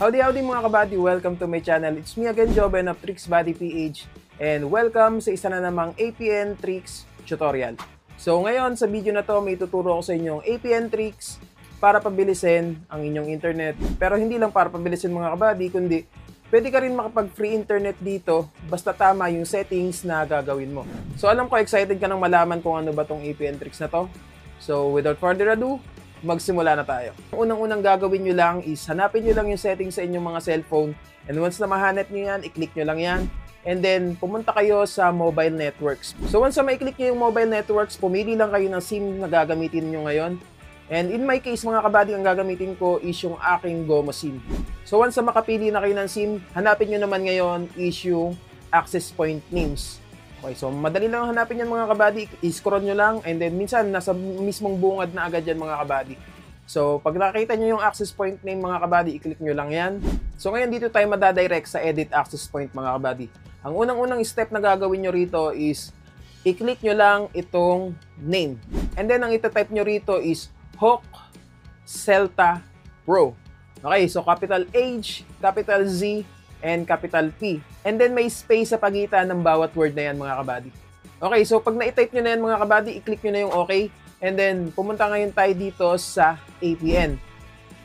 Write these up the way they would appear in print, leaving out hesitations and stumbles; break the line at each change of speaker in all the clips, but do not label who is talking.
Howdy mga kabady, welcome to my channel. It's me again, Joben of Tricks Buddy PH, and welcome sa isa na namang APN tricks tutorial. So ngayon sa video na to, may tuturo ko sa inyong APN tricks para pabilisin ang inyong internet. Pero hindi lang para pabilisin mga kabady, kundi pwede ka rin makapag free internet dito basta tama yung settings na gagawin mo. So alam ko excited ka nang malaman kung ano ba tong APN tricks na to. So without further ado, magsimula na tayo. Ang unang-unang gagawin nyo lang is hanapin nyo lang yung settings sa inyong mga cellphone, and once na mahanap nyo yan, i-click nyo lang yan, and then pumunta kayo sa mobile networks. So once na ma-click nyo yung mobile networks, pumili lang kayo ng SIM na gagamitin nyo ngayon. And in my case mga kabady, ang gagamitin ko is yung aking GOMO SIM. So once na makapili na kayo ng SIM, hanapin nyo naman ngayon is yung access point names. Okay, so madali lang hanapin yan mga kabady, i-scroll nyo lang, and then minsan nasa mismong bungad na agad yan mga kabady. So pag nakita nyo yung access point name mga kabady, i-click nyo lang yan. So ngayon dito tayo madadirect sa edit access point mga kabady. Ang unang-unang step na gagawin nyo rito is i-click nyo lang itong name. And then ang itatype nyo rito is Hawk Celta Pro. Okay, so capital H, capital Z, and capital P. And then may space sa pagitan ng bawat word na yan mga kabady. Okay, so pag na-type nyo na yan mga kabady, i-click nyo na yung OK. And then pumunta ngayon tayo dito sa APN.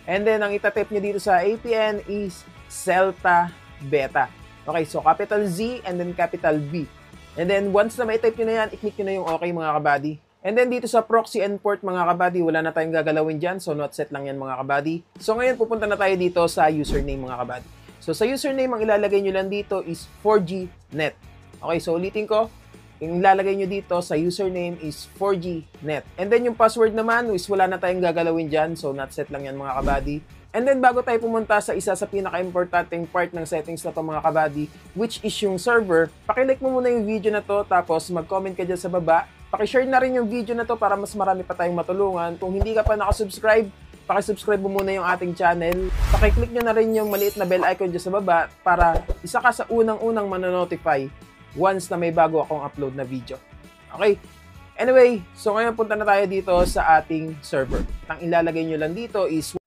And then ang itatype nyo dito sa APN is Celta Beta. Okay, so capital Z and then capital B. And then once na ma-type nyo na yan, i-click nyo na yung OK mga kabady. And then dito sa proxy and port mga kabady, wala na tayong gagalawin dyan. So not set lang yan mga kabady. So ngayon pupunta na tayo dito sa username mga kabady. So sa username, ang ilalagay nyo lang dito is 4GNet. Okay, so ulitin ko. Yung ilalagay nyo dito sa username is 4GNet. And then yung password naman is wala na tayong gagalawin dyan. So not set lang yan mga kabady. And then bago tayo pumunta sa isa sa pinaka-importanting part ng settings na to mga kabady, which is yung server, pakilike mo muna yung video na to, tapos mag-comment ka dyan sa baba. Pakishare na rin yung video na to para mas marami pa tayong matulungan. Kung hindi ka pa nakasubscribe, pakisubscribe mo muna yung ating channel. Pakiclick nyo na rin yung maliit na bell icon dyan sa baba para isa ka sa unang-unang manonotify once na may bago akong upload na video. Okay? Anyway, so ngayon punta na tayo dito sa ating server. Ang ilalagay nyo lang dito is